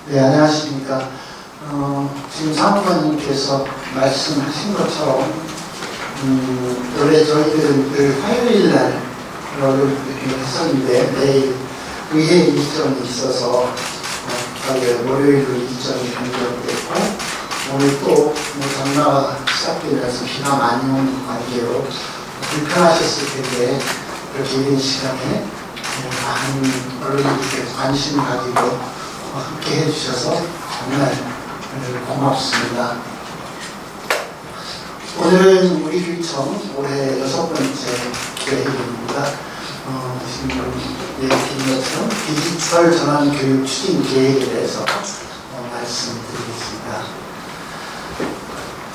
네, 안녕하십니까. 지금 사무관님께서 말씀하신 것처럼, 원래 저희들은 늘 화요일 날 이렇게 했었는데, 내일 의회 일정이 있어서, 월요일로 일정이 변경됐고, 오늘 또 장마가 시작되면서 비가 많이 오는 관계로 불편하셨을 텐데, 이렇게 이른 시간에 많은 언론인들께 관심 가지고 함께 해주셔서 정말 고맙습니다. 오늘은 우리 교육청 올해 6번째 계획입니다. 지금 얘기한 것처럼 디지털 전환 교육 추진 계획에 대해서 말씀드리겠습니다.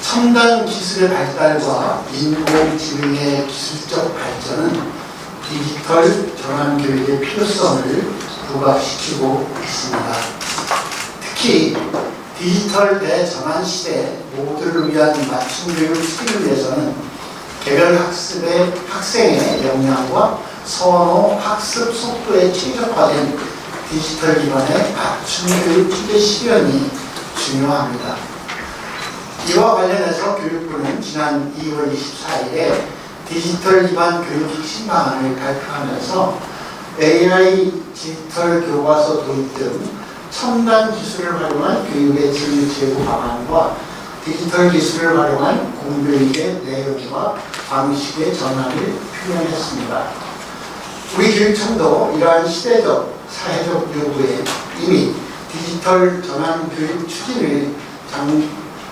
첨단 기술의 발달과 인공지능의 기술적 발전은 디지털 전환 교육의 필요성을 부각시키고 있습니다. 특히 디지털 대전환 시대 모두를 위한 맞춤 교육 추진을 위해서는 개별 학습의 학생의 역량과 선호 학습 속도에 최적화된 디지털 기반의 맞춤 교육 추진 실현이 중요합니다. 이와 관련해서 교육부는 지난 2월 24일에 디지털 기반 교육 핵심 방안을 발표하면서 AI 디지털 교과서 도입 등 첨단 기술을 활용한 교육의 질 제고 방안과 디지털 기술을 활용한 공교육의 내용과 방식의 전환을 표명했습니다. 우리 교육청도 이러한 시대적, 사회적 요구에 이미 디지털 전환 교육 추진을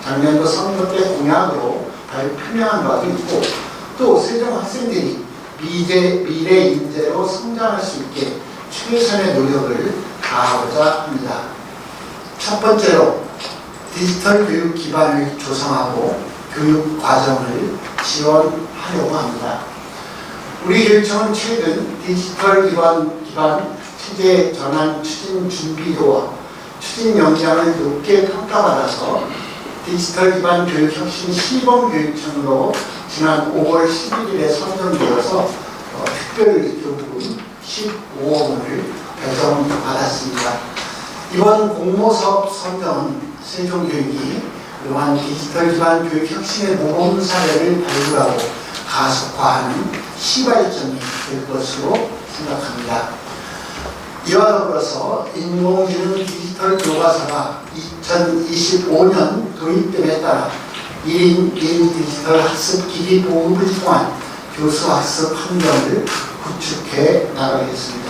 작년도 선거 때 공약으로 표명한 바도 있고, 또 세종 학생들이 미래 인재로 성장할 수 있게 최선의 노력을 다하고자 합니다. 첫 번째로 디지털 교육 기반을 조성하고 교육 과정을 지원하려고 합니다. 우리 교육청은 최근 디지털 기반 체제 전환 추진 준비도와 추진 역량을 높게 평가받아서 디지털 기반 교육 혁신 시범 교육청으로 지난 5월 11일에 선정되어서 특별교부금 15억 원을 배정받았습니다. 이번 공모사업 선정은 세종교육이 그동안 디지털 기반 교육 혁신의 모범 사례를 발굴하고 가속화하는 시발점이 될 것으로 생각합니다. 이와 더불어서 인공지능 디지털 교과서가 2025년 도입됨에 따라 1인 1 디지털 학습 기기 보급을 통한 교수 학습 환경을 구축해 나가겠습니다.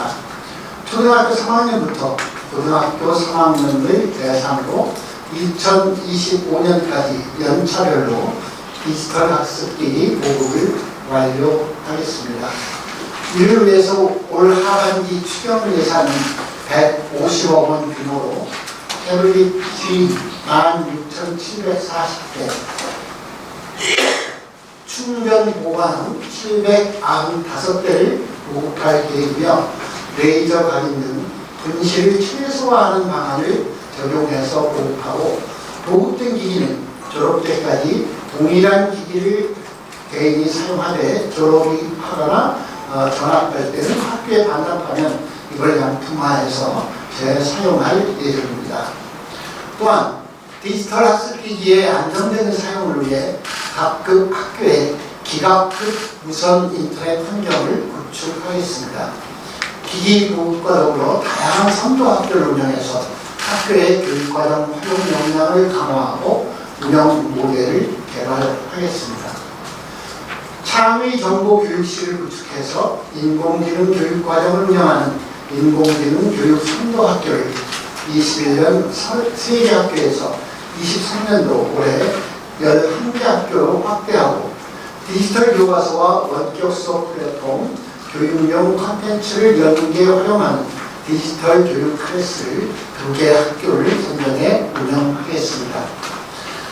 초등학교 3학년부터 고등학교 3학년을 대상으로 2025년까지 연차별로 디지털 학습 기기 보급을 완료하겠습니다. 이를 위해서 올 하반기 추경 예산은 150억 원 규모로 태블릿 G 16,740대, 충전 보관 795대를 보급할 계획이며 레이저 각인 등 분실을 최소화하는 방안을 적용해서 보급하고, 보급된 기기는 졸업 때까지 동일한 기기를 개인이 사용하되 졸업이 하거나 전학할 때는 학교에 반납하면 이걸 양품화해서 재사용할 예정입니다. 또한 디지털 학습기기의 안정적인 사용을 위해 각급 학교에 기가급 무선 인터넷 환경을 구축하겠습니다. 기기 보급과 더불어 다양한 선도 학교를 운영해서 학교의 교육과정 활용 역량을 강화하고 운영 모델을 개발하겠습니다. 창의 정보 교육실을 구축해서 인공지능 교육과정을 운영하는 인공지능 교육 선도 학교를 21년 3개 학교에서 23년도 올해 11개 학교로 확대하고, 디지털 교과서와 원격 수업 플랫폼, 교육용 콘텐츠를 연계에 활용하는 디지털 교육 클래스를 2개 학교를 선정해 운영하겠습니다.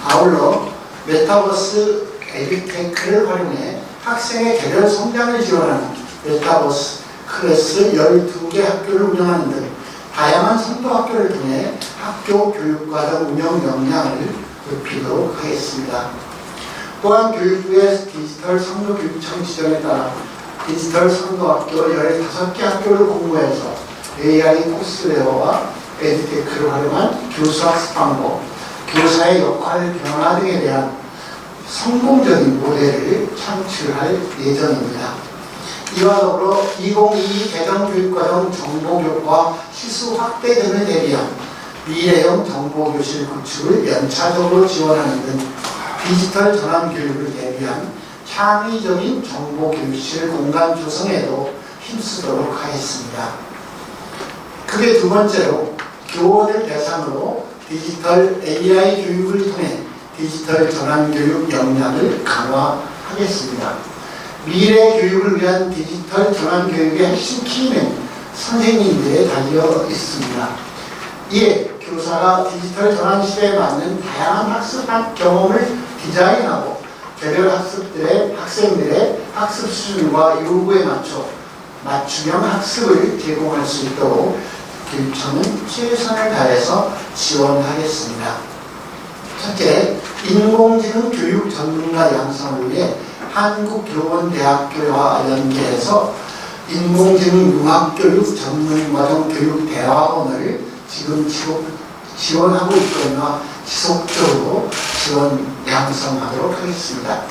아울러 메타버스 에듀테크를 활용해 학생의 개별 성장을 지원하는 메타버스 클래스 12개 학교를 운영하는 등 다양한 선도 학교를 통해 학교 교육과정 운영 역량을 높이도록 하겠습니다. 또한 교육부의 디지털 선도교육청 지정에 따라 디지털 선도학교 15개 학교를 공모해서 AI 코스웨어와 에듀테크를 활용한 교수학습 방법, 교사의 역할 변화 등에 대한 성공적인 모델을 창출할 예정입니다. 이와 더불어 2022 개정교육과정 정보교과 시수 확대 등을 대비한 미래형 정보교실 구축을 연차적으로 지원하는 등 디지털 전환 교육을 대비한 창의적인 정보교실 공간 조성에도 힘쓰도록 하겠습니다. 크게 두 번째로 교원을 대상으로 디지털 AI 교육을 통해 디지털 전환 교육 역량을 강화하겠습니다. 미래 교육을 위한 디지털 전환 교육의 핵심 키는 선생님들에 달려 있습니다. 이에 교사가 디지털 전환 시대에 맞는 다양한 학습 경험을 디자인하고 개별 학생들의 학습 수준과 요구에 맞춰 맞춤형 학습을 제공할 수 있도록 교육청은 최선을 다해서 지원하겠습니다. 첫째, 인공지능 교육 전문가 양성을 위해 한국교원대학교와 연계해서 인공지능 융합교육 전문과정 교육대학원을 지금 지원하고 있거나 지속적으로 지원 양성하도록 하겠습니다.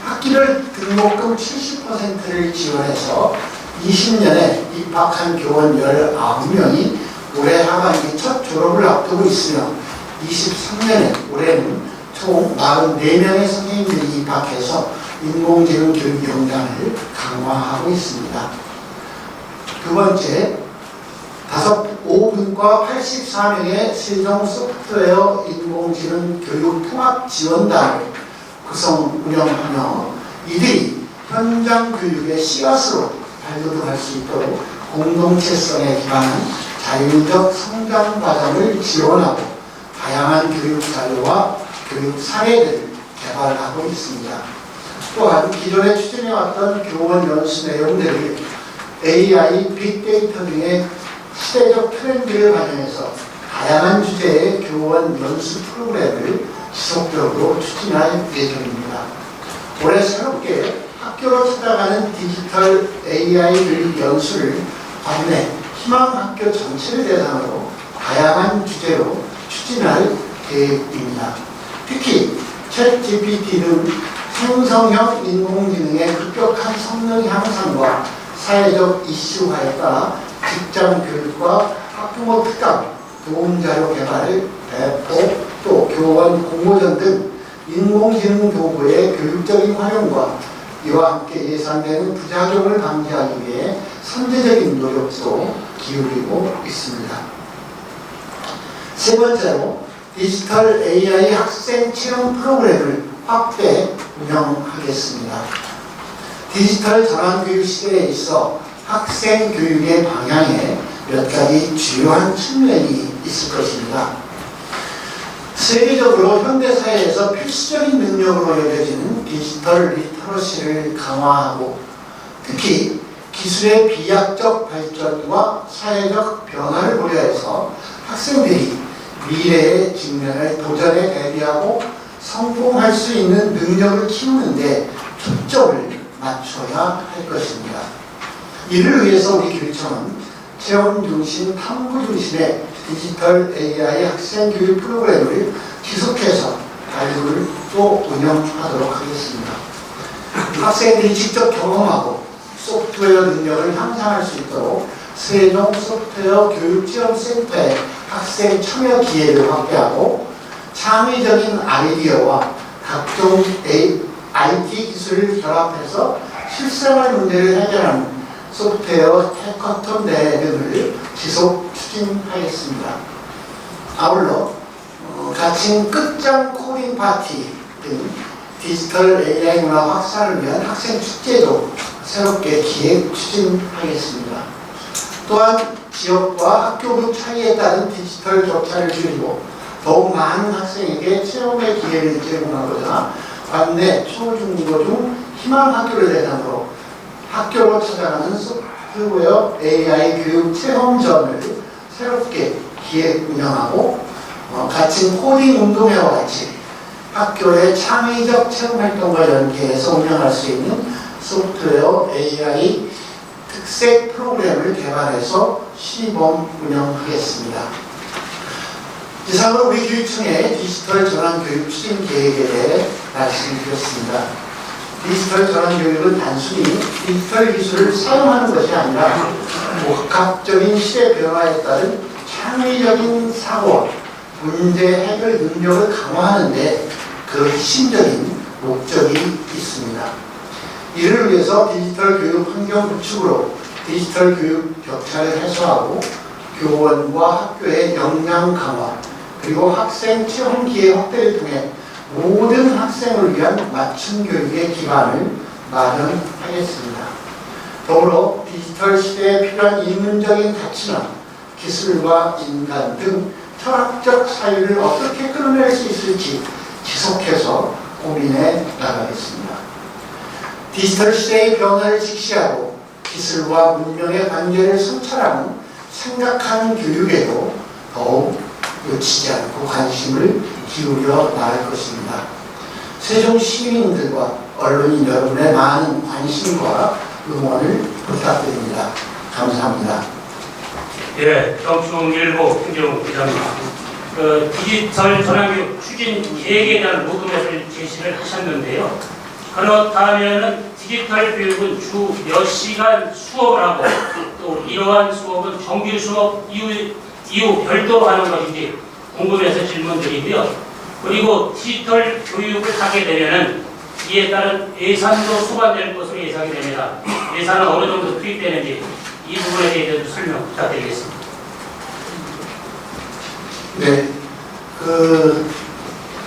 학기별 등록금 70%를 지원해서 20년에 입학한 교원 19명이 올해 하반기 첫 졸업을 앞두고 있으며 23년에 올해는 총 44명의 선생님들이 입학해서 인공지능 교육 역량을 강화하고 있습니다. 두 번째, 5분과 84명의 세종 소프트웨어 인공지능 교육 통합 지원단을 구성 운영하며 이들이 현장 교육의 씨앗으로 발돋움할 수 있도록 공동체성에 기반한 자율적 성장 과정을 지원하고 다양한 교육 자료와 교육 사례들을 개발하고 있습니다. 또한 기존에 추진해왔던 교원 연수 내용들을 AI, 빅데이터 등의 시대적 트렌드를 반영해서 다양한 주제의 교원 연수 프로그램을 지속적으로 추진할 예정입니다. 올해 새롭게 학교로 찾아가는 디지털 AI 교육 연수를 관내 희망학교 전체를 대상으로 다양한 주제로 추진할 계획입니다. 특히 챗GPT 등 생성형 인공지능의 급격한 성능 향상과 사회적 이슈화에 따라 직장 교육과 학부모 특강, 도움자료 개발, 배포, 또 교원 공모전 등 인공지능 도구의 교육적인 활용과 이와 함께 예상되는 부작용을 방지하기 위해 선제적인 노력도 기울이고 있습니다. 세 번째로 디지털 AI 학생 체험 프로그램을 확대 운영하겠습니다. 디지털 전환 교육 시대에 있어 학생 교육의 방향에 몇 가지 주요한 측면이 있을 것입니다. 세계적으로 현대사회에서 필수적인 능력으로 여겨지는 디지털 리터러시를 강화하고 특히 기술의 비약적 발전과 사회적 변화를 고려해서 학생들이 미래의 직면을 도전에 대비하고 성공할 수 있는 능력을 키우는 데 초점을 맞춰야 할 것입니다. 이를 위해서 우리 교육청은 체험 중심, 탐구 중심의 디지털 AI 학생 교육 프로그램을 지속해서 발굴 또 운영하도록 하겠습니다. 학생들이 직접 경험하고 소프트웨어 능력을 향상할 수 있도록 세종 소프트웨어 교육체험센터의 학생 참여 기회를 확대하고 창의적인 아이디어와 각종 IT 기술을 결합해서 실생활 문제를 해결하는 소프트웨어 해커톤 대회 등을 지속 추진하겠습니다. 아울러 가칭 끝장 코딩 파티 등 디지털 AI 문화 확산을 위한 학생 축제도 새롭게 기획 추진하겠습니다. 또한 지역과 학교급 차이에 따른 디지털 격차를 줄이고 더욱 많은 학생에게 체험의 기회를 제공하고자 관내 초, 중, 고 중 희망학교를 대상으로 학교로 찾아가는 소프트웨어 AI 교육 체험전을 새롭게 기획 운영하고 가칭 코딩 운동회와 같이 학교의 창의적 체험 활동과 연계해서 운영할 수 있는 소프트웨어 AI 특색 프로그램을 개발해서 시범 운영하겠습니다. 이상으로 우리 교육청의 디지털 전환 교육 추진 계획에 대해 말씀드렸습니다. 디지털 전환 교육은 단순히 디지털 기술을 사용하는 것이 아니라 복합적인 시대 변화에 따른 창의적인 사고와 문제 해결 능력을 강화하는 데 그 핵심적인 목적이 있습니다. 이를 위해서 디지털 교육 환경 구축으로 디지털 교육 격차를 해소하고 교원과 학교의 역량 강화 그리고 학생 체험 기회 확대를 통해 모든 학생을 위한 맞춤 교육의 기반을 마련하겠습니다. 더불어 디지털 시대에 필요한 인문적인 가치나 기술과 인간 등 철학적 사유를 어떻게 끌어낼 수 있을지 지속해서 고민해 나가겠습니다. 디지털 시대의 변화를 직시하고 기술과 문명의 관계를 성찰하는 생각하는 교육에도 더욱 놓치지 않고 관심을 기울여 나갈 것입니다. 세종 시민들과 언론인 여러분의 많은 관심과 응원을 부탁드립니다. 감사합니다. 예, 정충일보 김정우 기자입니다. 디지털 전환교육 추진 계획에 대한 로드맵을 제시를 하셨는데요. 그렇다면은 디지털 교육은 주 몇 시간 수업을 하고 또 이러한 수업은 정규 수업 이후 별도로 하는 것인지 궁금해서 질문드리고요. 그리고 디지털 교육을 하게 되면은 이에 따른 예산도 소관될 것으로 예상이 됩니다. 예산은 어느 정도 투입되는지 이 부분에 대해서 설명 부탁드리겠습니다. 네,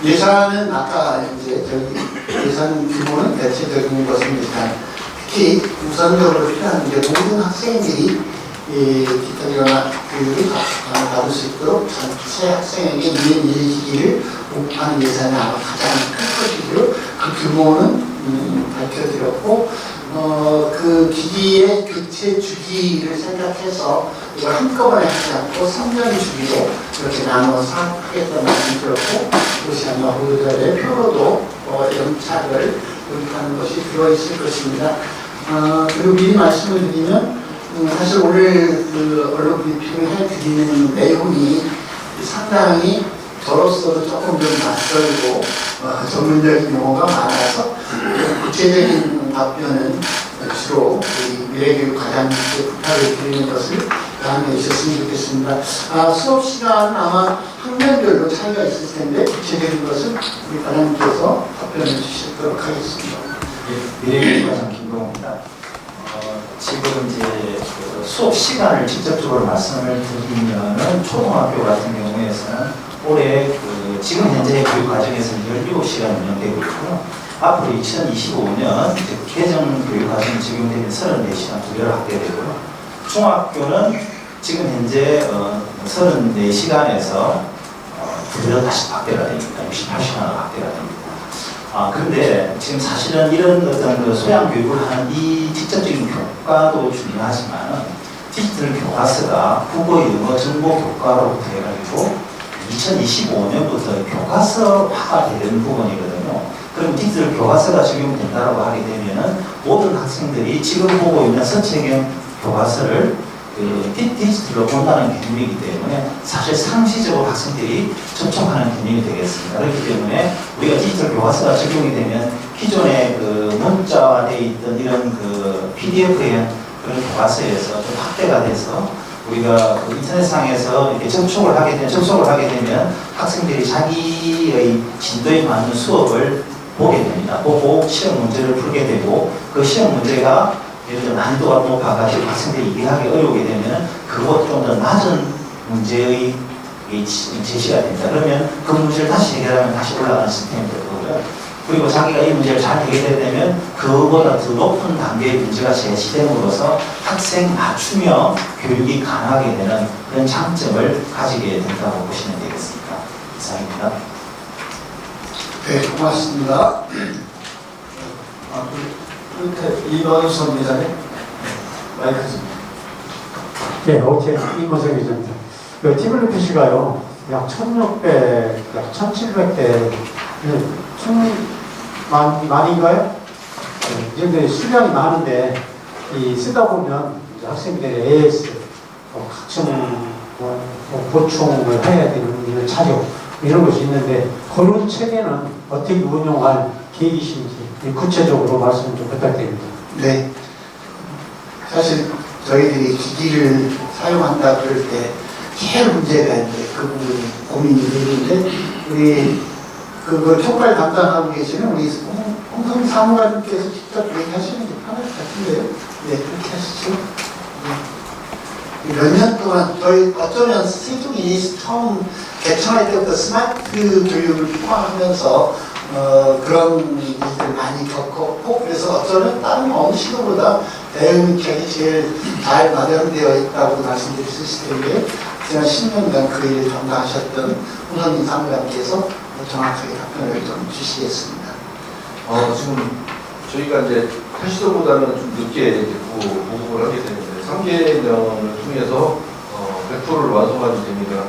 예산은 아까 이제 저기 예산 규모는 대체적인 것은 일단 특히 우선적으로 필요한 게 모든 학생들이 디지털 교육을 받을 수 있도록 전체 학생에게 이행이기를 목표하는 예산이 아마 가장 큰 것이고요. 그 규모는 밝혀드렸고 그 기기의 교체 주기를 생각해서 이걸 한꺼번에 하지 않고 3년 주기로 이렇게 나눠서 하겠다는 말씀드렸고 그것이 아마 보도자료의 표로도 영착을 요구하는 것이 들어있을 것입니다. 그리고 미리 말씀을 드리면 사실 오늘 언론 브리핑을 해드리는 내용이 상당히 저로서도 조금 좀 낯설고 전문적인 용어가 많아서 구체적인 답변은 주로 미래교육 과장님께 부탁을 드리는 것을 다음에 있었으면 좋겠습니다. 수업 시간은 아마 학년별로 차이가 있을 텐데 구체적인 것은 우리 과장님께서 답변해 주시도록 하겠습니다. 미래교육 과장 김동호입니다. 지금 이제 수업 시간을 직접적으로 말씀을 드리면은 초등학교 같은 경우에서는 올해 지금 현재 교육 과정에서 17시간 운영되고 있고요. 앞으로 2025년 개정 교육 과정이 적용되면 34시간 두 배로 확대되고요. 중학교는 지금 현재 34시간에서 두 배로 다시 확대가 됩니다. 68시간으로 확대가 됩니다. 그런데 지금 사실은 이런 어떤 소양 교육을 하는 이 직접적인 교과도 중요하지만 디지털 교과서가 국어, 영어, 정보 교과로부터 해가지고 2025년부터 교과서화가 되는 부분이거든요. 그럼 디지털 교과서가 적용된다고 하게 되면은 모든 학생들이 지금 보고 있는 서체경 교과서를 디지털로 본다는 개념이기 때문에 사실 상시적으로 학생들이 접촉하는 개념이 되겠습니다. 그렇기 때문에 우리가 디지털 교과서가 적용이 되면 기존에 문자화되어 있던 이런 PDF의 그런 교과서에서 좀 확대가 돼서 우리가 인터넷상에서 이렇게 접속을 하게 되면 학생들이 자기의 진도에 맞는 수업을 보게 됩니다. 보고 시험 문제를 풀게 되고 그 시험 문제가 예를 들어 난이도가 높아가지고 학생들이 이해하기 어려우게 되면 그것 좀 더 낮은 문제의 제시가 됩니다. 그러면 그 문제를 다시 해결하면 다시 올라가는 시스템이 될 거고요. 그리고 자기가 이 문제를 잘 해결되면 그보다 더 높은 단계의 문제가 제시됨으로써 학생 맞춤형 교육이 가능하게 되는 그런 장점을 가지게 된다고 보시면 되겠습니다. 이상입니다. 네, 고맙습니다. 이번우 선배자님 마이크 좀. 네, 이모성 기자입니다. 티블리 표시가요, 약 1600, 약 1700대, 많이인가요? 네, 이 정도 수량이 많은데, 쓰다 보면 학생들의 AS, 각종 뭐 보충을 해야 되는 이런 자료 이런 것이 있는데 그런 체계는 어떻게 운용할 계획이신지 구체적으로 말씀 좀 부탁드립니다. 네. 사실 저희들이 기기를 사용한다 그럴 때 제일 문제가 있는데 그 부분이 고민이 되는데 우리 그걸 총괄 담당하고 계시는 우리 홍성 사무관님께서 직접 얘기하시는 게 편할 것 같은데요. 네, 그렇게 하시죠. 네. 몇 년 동안 저희 어쩌면 세종이 처음 개청할 때부터 스마트 교육을 포함하면서 그런 일들을 많이 겪었고 그래서 어쩌면 다른 어느 시도보다 대응책이 제일 잘 마련되어 있다고 말씀드릴 수 있을 텐데 지난 10년간 그 일을 전담하셨던 홍선인 사무관께서 정확하게 답변을 좀 주시겠습니다. 지금 저희가 이제 8시도보다는 좀 늦게 이제 보급을 하게 되는데 3개년을 통해서 100%를 완성하게 됩니다.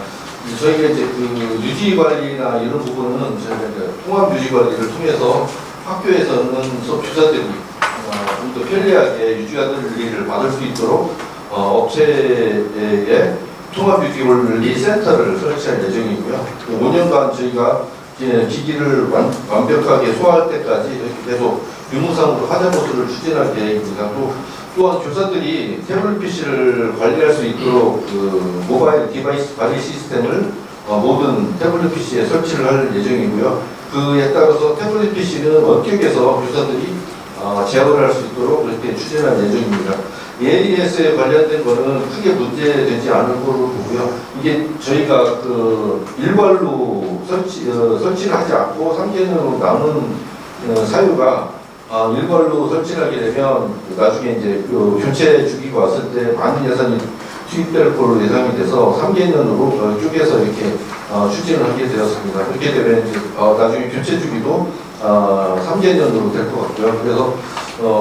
저희가 이제 그 유지 관리나 이런 부분은 저희가 이제 통합 유지 관리를 통해서 학교에서는 수업 교사들이 좀 더 편리하게 유지 관리를 받을 수 있도록 업체에 통합 유지 관리 센터를 설치할 예정이고요. 5년간 저희가 기기를 완벽하게 소화할 때까지 이렇게 계속 유무상으로 하자보수를 추진할 계획입니다. 또한 교사들이 태블릿 PC를 관리할 수 있도록 그 모바일 디바이스 관리 시스템을 모든 태블릿 PC에 설치를 할 예정이고요. 그에 따라서 태블릿 PC는 원격에서 교사들이 제어를 할 수 있도록 그렇게 추진할 예정입니다. ADS에 관련된 거는 크게 문제되지 않을 거로 보고요. 이게 저희가 그 일괄로 설치를 하지 않고 3개년으로 나눈 사유가 일괄로 설치를 하게 되면 나중에 이제 그 교체 주기가 왔을 때 많은 예산이 투입될 걸로 예상이 돼서 3개년으로 쪼개서 이렇게 추진을 하게 되었습니다. 그렇게 되면 이제 나중에 교체 주기도 3개년으로 될 것 같고요. 그래서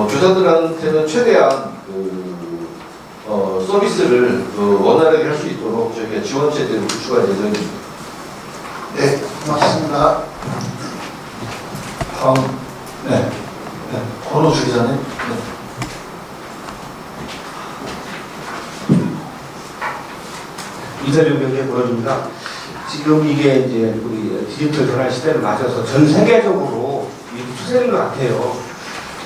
교사들한테는 최대한 서비스를 원활하게 할 수 있도록 저희가 지원 체제를 구축할 예정입니다. 네, 고맙습니다. 다음, 네, 권호수 기자님. 네. 이사령 경제 보여줍니다. 지금 이게 이제 우리 디지털 전환 시대를 맞아서 전 세계적으로 이 추세인 것 같아요.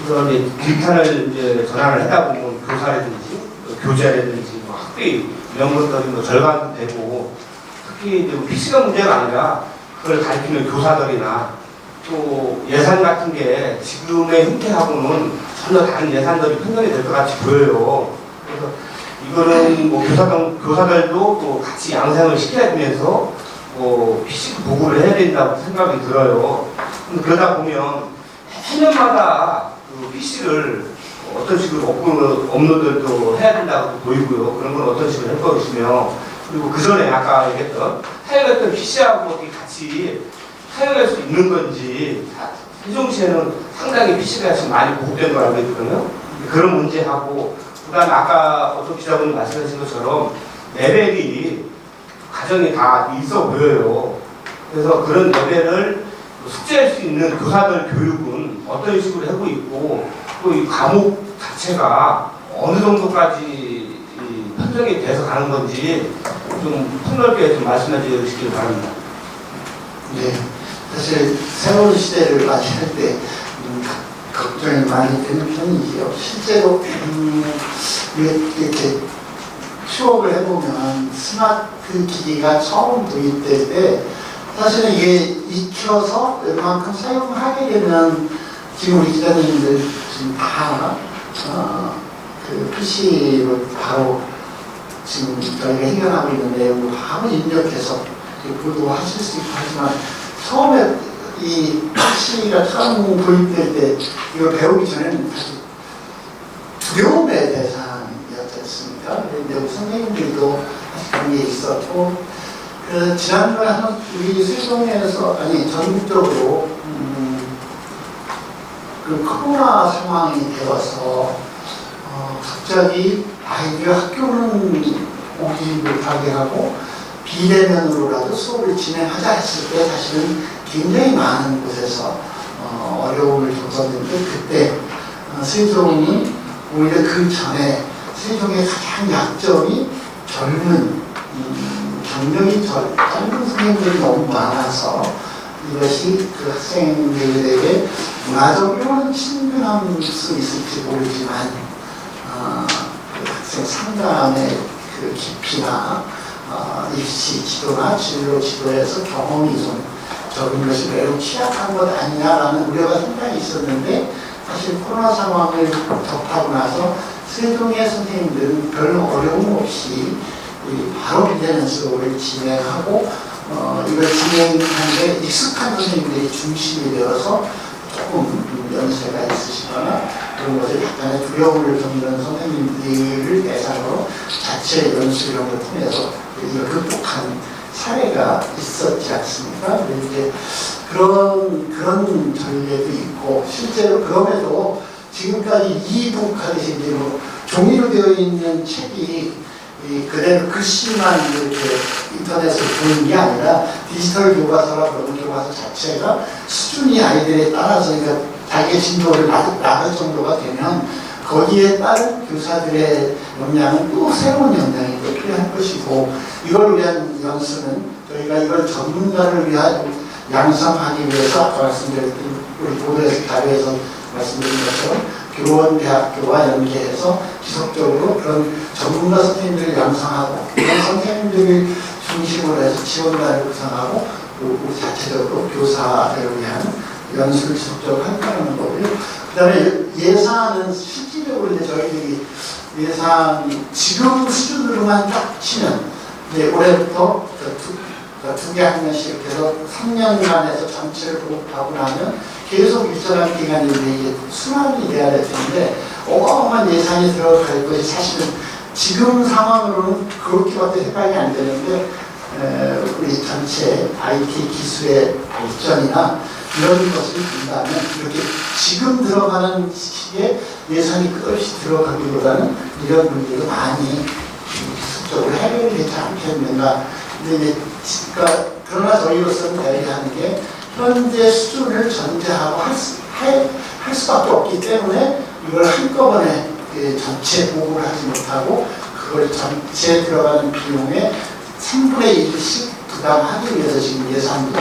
그래서 이제 디지털을 이제 전환을 하다 보면 교사라든지 교재라든지 뭐 학비 이런 것들이 뭐 절감도 되고 특히 이제 PC가 문제가 아니라 그걸 가르치는 교사들이나 또 예산 같은 게 지금의 형태하고는 전혀 다른 예산들이 편성이 될 것 같이 보여요. 그래서 이거는 뭐 교사들도 또 같이 양생을 시켜주면서 뭐 PC 보고를 해야 된다고 생각이 들어요. 그러다 보면 해년마다 그 PC를 어떤 식으로 업로드도 해야 된다고 보이고요. 그런 건 어떤 식으로 할 것이며 그리고 그 전에 아까 얘기했던 사용했던 PC하고 같이 사용할 수 있는 건지 세종시에는 상당히 PC가 지금 많이 보급된 걸 알고 있거든요. 그런 문제하고 그다음에 아까 어떤 기자분이 말씀하신 것처럼 레벨이 과정이 다 있어 보여요. 그래서 그런 레벨을 숙지할 수 있는 교사들 교육은 어떤 식으로 하고 있고 또 이 과목 자체가 어느 정도까지 편성이 돼서 가는 건지 좀 폭넓게 좀 말씀해 주시길 바랍니다. 네, 사실 새로운 시대를 맞이할 때 걱정이 많이 되는 편이지요. 실제로 이렇게 추억을 해보면 스마트 기기가 처음 도입될 때 사실은 이게 익혀서 웬만큼 사용하게 되면 지금 우리 기자님들 지금 다 그 PC로 바로 지금 저희가 해결하고 있는 내용을 바로 입력해서 보도하실 수 있고 하지만 처음에 이 PC가 처음 도입될 때 이걸 배우기 전에는 사실 두려움의 대상이었지 않습니까? 근데 우리 선생님들도 그런 게 있었고 지난번에 우리 세종에서 아니 전국적으로 그 코로나 상황이 되어서 갑자기 아이들 학교는 오지 못하게 하고 비대면으로라도 수업을 진행하자 했을 때 사실은 굉장히 많은 곳에서 어려움을 겪었는데 그때 세종은 오히려 그 전에 세종의 가장 약점이 젊은 경력이 짧은 선생님들이 너무 많아서 이것이 그 학생들에게 문화적으로는 친근할 수 있을지 모르지만 그 학생 상담의 그 깊이나 입시 지도나 진로 지도에서 경험이 좀 적은 것이 매우 취약한 것 아니냐라는 우려가 상당히 있었는데 사실 코로나 상황을 접하고 나서 세종의 선생님들은 별 어려움 없이 바로 비대면 수업을 진행하고 이걸 진행하는데 익숙한 선생님들이 중심이 되어서 조금 연세가 있으시거나 그런 것에 약간의 두려움을 겪는 선생님들을 대상으로 자체 연수 이런 걸 통해서 이걸 극복한 사례가 있었지 않습니까? 근데 이제 그런 전례도 있고 실제로 그럼에도 지금까지 이북 하듯이 이제 뭐 종이로 되어 있는 책이 그대로 글씨만 이렇게 인터넷으로 보이는 게 아니라 디지털 교과서라 그런 교과서 자체가 수준이 아이들에 따라서 그러니까 자기의 진도를 나갈 정도가 되면 거기에 따른 교사들의 역량은 또 새로운 역량이 또 필요한 것이고 이걸 위한 연수는 저희가 이걸 전문가를 위한 양성하기 위해서 아까 말씀드렸던 우리 보도에서 자료에서 말씀드린 것처럼 교원대학교와 연계해서 지속적으로 그런 전문가 선생님들을 양성하고 그런 선생님들을 중심으로 해서 지원단을 구성하고 우리 자체적으로 교사를 위한 연수를 지속적으로 한다는 거고요. 그 다음에 예산은 실질적으로 이제 저희들이 예산 지금 수준으로만 딱 치면 이제 올해부터 두 개 학년씩 해서 3년간에서 전체를 보급하고 나면 계속 일정한 기간인데 이제 수납이 돼야 될 텐데 어마어마한 예산이 들어갈 것이 사실은 지금 상황으로는 그렇게밖에 생각이 안 되는데 우리 전체 IT 기술의 발전이나 이런 것을 본다면 이렇게 지금 들어가는 시기에 예산이 끝없이 들어가기보다는 이런 문제가 많이 기술적으로 해결이 되지 않겠는가. 근데 이제 그러나 저희로서는 대비하는 게 현재 수준을 전제하고 할 수밖에 없기 때문에 이걸 한꺼번에 전체 보고를 하지 못하고 그걸 전체 들어가는 비용의 3분의 1씩 부담하기 위해서 지금 예산도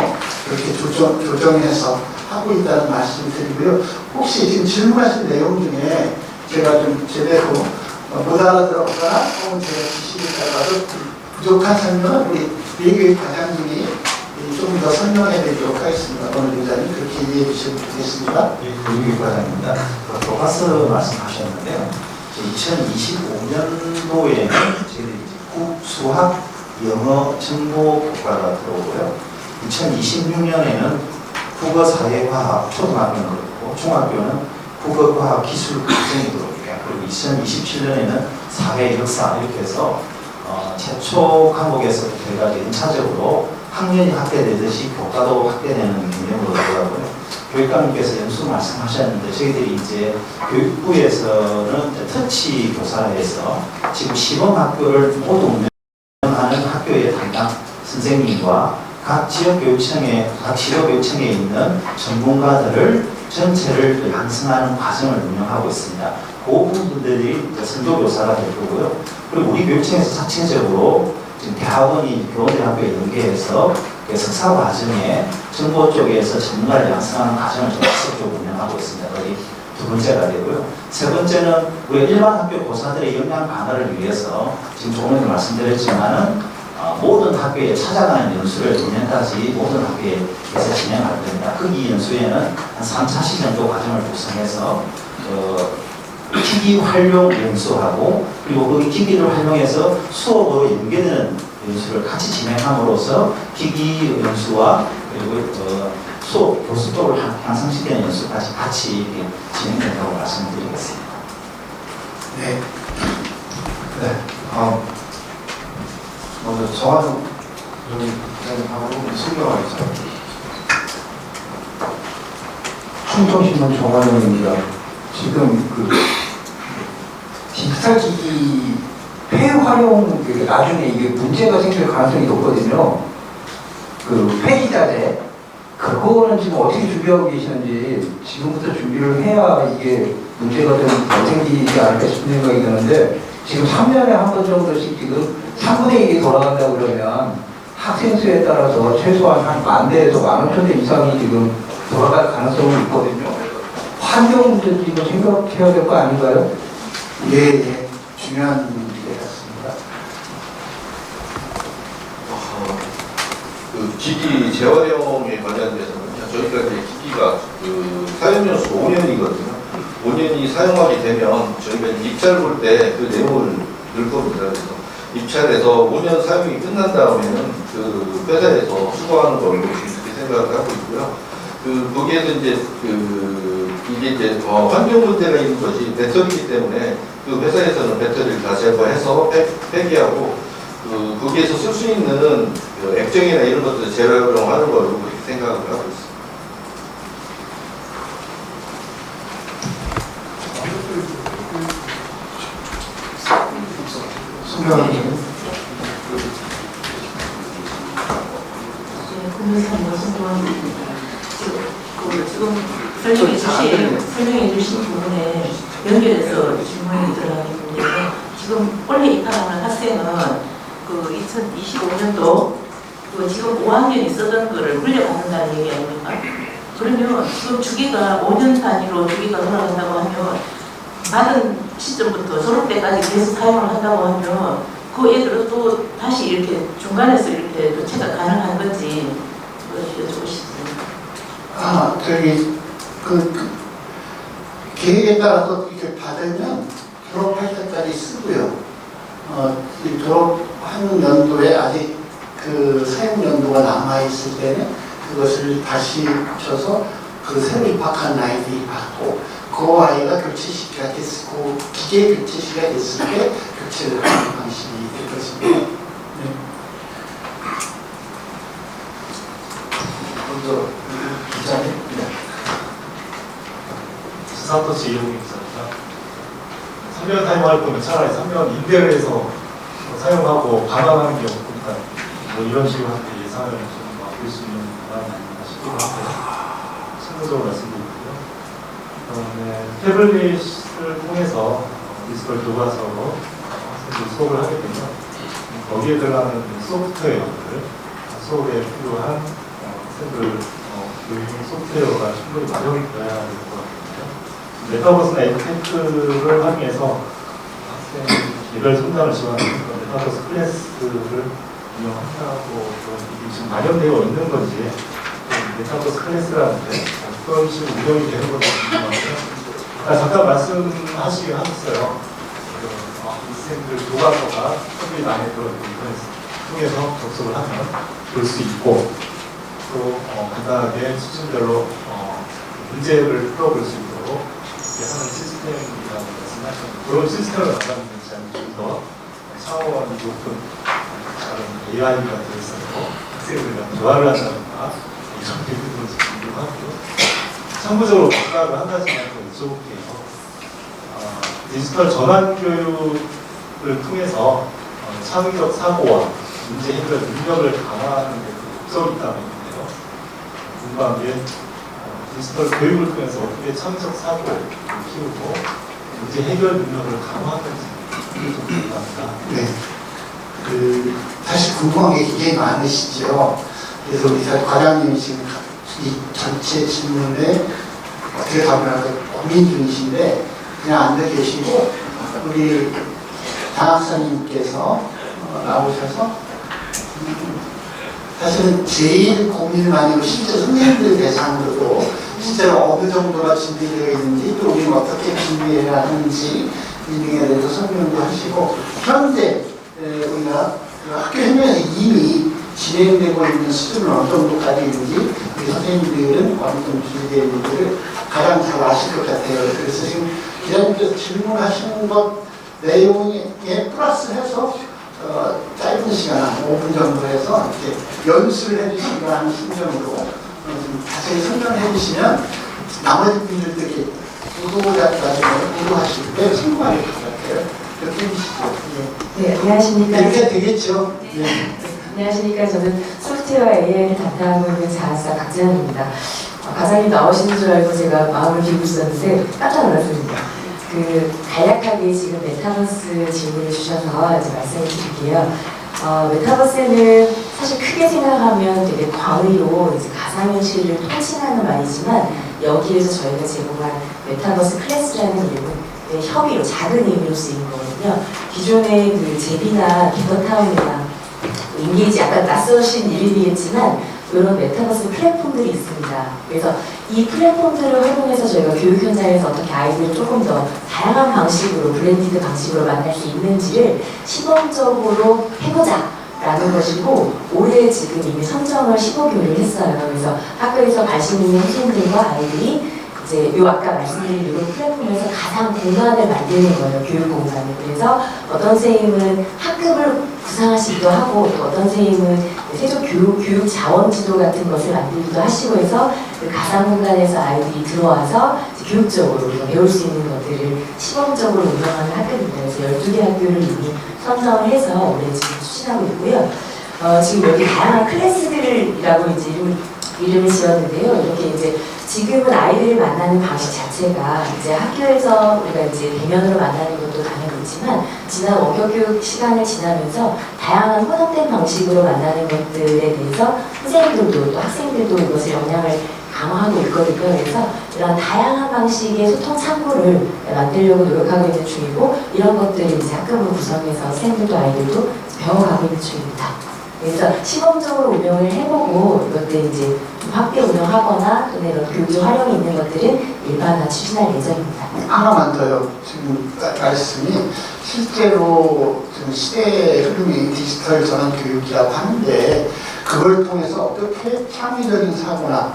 그렇게 조정해서 하고 있다는 말씀을 드리고요. 혹시 지금 질문하신 내용 중에 제가 좀 제대로 못 알아들었거나 혹은 제가 지식에 따라서 부족한 설명은 우리 예교육 과장님이 조금 더 설명해 드리도록 하겠습니다. 오늘 교사님 그렇게 이해해 주시면 좋겠습니다. 교육교육 과장입니다. 교과서 말씀하셨는데요. 2025년도에는 저희들이 국, 수학, 영어, 정보 교과가 들어오고요. 2026년에는 국어, 사회, 과학, 초등학교는 그렇고 중학교는 국어, 과학, 기술, 과정이 들어옵니다. 그리고 2027년에는 사회, 역사 이렇게 해서 최초 과목에서부터 저희가 연차적으로 학년이 확대되듯이 교과도 확대되는 개념으로 들어가고요. 교육감님께서 연수 말씀하셨는데 저희들이 이제 교육부에서는 터치 교사에서 지금 시범학교를 모두 운영하는 학교의 담당 선생님과 각 지역교육청에 있는 전문가들을 전체를 양성하는 과정을 운영하고 있습니다. 그 부분들이 선도교사가 될 거고요. 그리고 우리 교육청에서 자체적으로 지금 대학원이 교원대학교에 연계해서 석사 과정에 정보 쪽에서 전문가를 양성하는 과정을 적극적으로 운영하고 있습니다. 거기 두 번째가 되고요. 세 번째는 우리 일반 학교 교사들의 역량 강화를 위해서 지금 조금 전에 말씀드렸지만은 모든 학교에 찾아가는 연수를 내년까지 모든 학교에서 진행할 겁니다. 거기 연수에는 한 3, 4시 정도 과정을 구성해서 기기 활용 연수하고 그리고 그 기기를 활용해서 수업으로 연계되는 연수를 같이 진행함으로써 기기 연수와 그리고 수업 교수법을 향상시키는 연수까지 같이 진행된다고 말씀드리겠습니다. 네. 먼저 정화정 부장님하고 설명하겠습니다. 충청신문 정화정입니다. 지금 디지털 기기 폐활용 나중에 이게 문제가 생길 가능성이 높거든요. 폐기자재 그거는 지금 어떻게 준비하고 계시는지 지금부터 준비를 해야 이게 문제가 더 생기지 않을까 싶은 생각이 드는데 지금 3년에 한 번 정도씩 지금 3분의 1이 돌아간다고 그러면 학생 수에 따라서 최소한 한 10,000대에서 15,000대 이상이 지금 돌아갈 가능성이 있거든요. 환경 문제도 이거 생각해야 될 거 아닌가요? 예, 중요한 문제 같습니다. 그 기기 재활용에 관련돼서는 저희가 이제 기기가 그 사용 연수 5년이거든요. 5년이 사용하게 되면 저희가 입찰 볼 때 그 내용을 넣을 겁니다. 그래서 입찰해서 5년 사용이 끝난 다음에는 그 회사에서 수거하는 걸로 이렇게 생각을 하고 있고요. 그 거기에서 이제 그 이게 이제 환경 문제가 있는 것이 배터리이기 때문에 그 회사에서는 배터리를 다 제거해서 폐기하고 그 거기에서 쓸 수 있는 그 액정이나 이런 것들 재활용하는 걸로 그렇게 생각을 하고 있습니다. 국민선거 신고합니다. 지금 설명해 주신 부분에 연결해서 질문이 들어가기 때문에 지금 원래 입학하는 학생은 그 2025년도 그 지금 5학년이 쓰던 거를 물려받는다는 얘기 아닙니까? 그러면 지금 주기가 5년 단위로 주기가 돌아간다고 하면 받은 시점부터 졸업 때까지 계속 사용을 한다고 하면 그 애들은 또 다시 이렇게 중간에서 이렇게 교체가 가능한 건지 여쭤보고 싶습니다. 계획에 따라서 이렇게 받으면 졸업할 때까지 쓰고요. 이 졸업한 연도에 아직 그 사용 연도가 남아있을 때는 그것을 다시 붙여서 그 새로 입학한 아이들이 받고 그 아이가 교체 시기가 됐고 기계 교체 시기가 됐을 때 교체를 하는 방식이 될 것입니다. 네. 먼저 기자님. 네. 스타터치 이용이 있습니다. 3년 사용할 거면 차라리 3년 임대를 해서 사용하고 반환하는 게 없으니까 뭐 이런 식으로 한테 예산을 좀 맡길 수 있는 방안이 아닌가 싶기도 하고 참고적으로 말씀드리고요. 그다음에 태블릿을 통해서 디지털 교과서로 학생들이 수업을 하게 되면 거기에 들어가는 소프트웨어들, 수업에 필요한 학생들 교육 소프트웨어가 충분히 마련이 되어야 될 것 같거든요. 메타버스나 에듀테크를 활용해서 학생 개별 성장을 지원하는 메타버스 클래스를 운영한다고 이게 지금 마련되어 있는 건지 메타버스 클래스라는 게 어떤 식으로 운영이 되는 건지 궁금한데요. 잠깐 말씀하시긴 하셨어요. 학생들 교과서가 특별히 많이 들어있고 인터넷 통해서 접속을 하면 볼 수 있고 또 간단하게 수준별로 문제를 풀어볼 수 있도록 이렇게 하는 시스템이라고 말씀하셨는데 그런 시스템을 만드는 좀 더 차원이 높은 다른 AI가 되어서 학생들과 대화를 한다든가 이런 부분을 지금 하고요. 참고적으로 뭔가를 한 가지만 더 여쭤볼게요. 디지털 전환 교육을 통해서 창의적 사고와 문제 해결 능력을 강화하는 데 목적이 있다고 했는데요. 궁금한 게 디지털 교육을 통해서 어떻게 창의적 사고를 키우고 문제 해결 능력을 강화하는지 좀 궁금합니다. 네. 사실 궁금한 게 굉장히 많으시죠. 그래서 우리 과장님이 지금 이 전체 질문에 어떻게 답변할까 고민 중이신데 그냥 앉아 계시고 우리 장학사님께서 나오셔서 사실은 제일 고민을 많이 하고 실제 선생님들 대상으로도 실제로 어느 정도나 준비되어 있는지 또 우리는 어떻게 준비해야 하는지 이 등에 대해서 설명도 하시고 현재 우리가 학교 현장에서 이미 진행되고 있는 수준은 어느 정도까지 있는지 우리 선생님들은 어느 정도 준비되어 있는지를 가장 잘 아실 것 같아요. 그래서 지금 기자님께서 질문하시는 것 내용에 플러스해서 짧은 시간, 한 5분 정도 해서 이렇게 연수를 해주시거나 하는 심정으로 좀 자세히 설명해 주시면 나머지 분들이 구도하실 때 참고하실 것 같아요. 이렇게 해주시죠. 네, 안녕하십니까. 이렇게 되겠죠. 네. 안녕하십니까. 저는 소프트웨어 AI를 담당하고 있는 자학사 박지현입니다. 과장님 나오시는 줄 알고 제가 마음을 비우고 있었는데 깜짝 놀랐습니다. 간략하게 지금 메타버스 질문을 주셔서 이제 말씀을 드릴게요. 메타버스는 사실 크게 생각하면 되게 광의로 이제 가상현실을 통칭하는 말이지만 여기에서 저희가 제공한 메타버스 클래스라는 이름은 협의로 작은 의미로 쓰인 거거든요. 기존의 그 제비나 기더타운이나 인게이지 아까 낯서신 이름이겠지만 이런 메타버스 플랫폼들이 있습니다. 그래서 이 플랫폼들을 활용해서 저희가 교육 현장에서 어떻게 아이들을 조금 더 다양한 방식으로 블렌디드 방식으로 만날 수 있는지를 시범적으로 해보자 라는 것이고 올해 지금 이미 선정을 15교를 했어요. 그래서 학교에서 관심 있는 학생들과 아이들이 이제 요 아까 말씀드린 이런 플랫폼에서 가상 공간을 만드는 거예요. 교육 공간을. 그래서 어떤 선생님은 학급을 구상하시기도 하고 또 어떤 선생님은 세조 교육 자원 지도 같은 것을 만들기도 하시고 해서 그 가상 공간에서 아이들이 들어와서 교육적으로 배울 수 있는 것들을 시범적으로 운영하는 학교입니다. 그래서 12개 학교를 이미 선정을 해서 올해 지금 추진하고 있고요. 지금 여기 다양한 클래스들이라고 이제 이름을 지었는데요. 이렇게 이제 지금은 아이들을 만나는 방식 자체가 이제 학교에서 우리가 이제 대면으로 만나는 것도 당연히 있지만 지난 원격교육 시간을 지나면서 다양한 혼합된 방식으로 만나는 것들에 대해서 선생님들도 또 학생들도 이것을 영향을 강화하고 있거든요. 그래서 이런 다양한 방식의 소통 창구를 만들려고 노력하고 있는 중이고 이런 것들을 이제 학급을 구성해서 선생님들도 아이들도 배워가고 있는 중입니다. 그래서 시범적으로 운영을 해보고 이것들 이제 학교 운영하거나 또는 이런 교육적 활용이 있는 것들은 일반화 추진할 예정입니다. 하나만 더요. 지금 말씀이 실제로 지금 시대의 흐름이 디지털 전환 교육이라고 하는데 그걸 통해서 어떻게 창의적인 사고나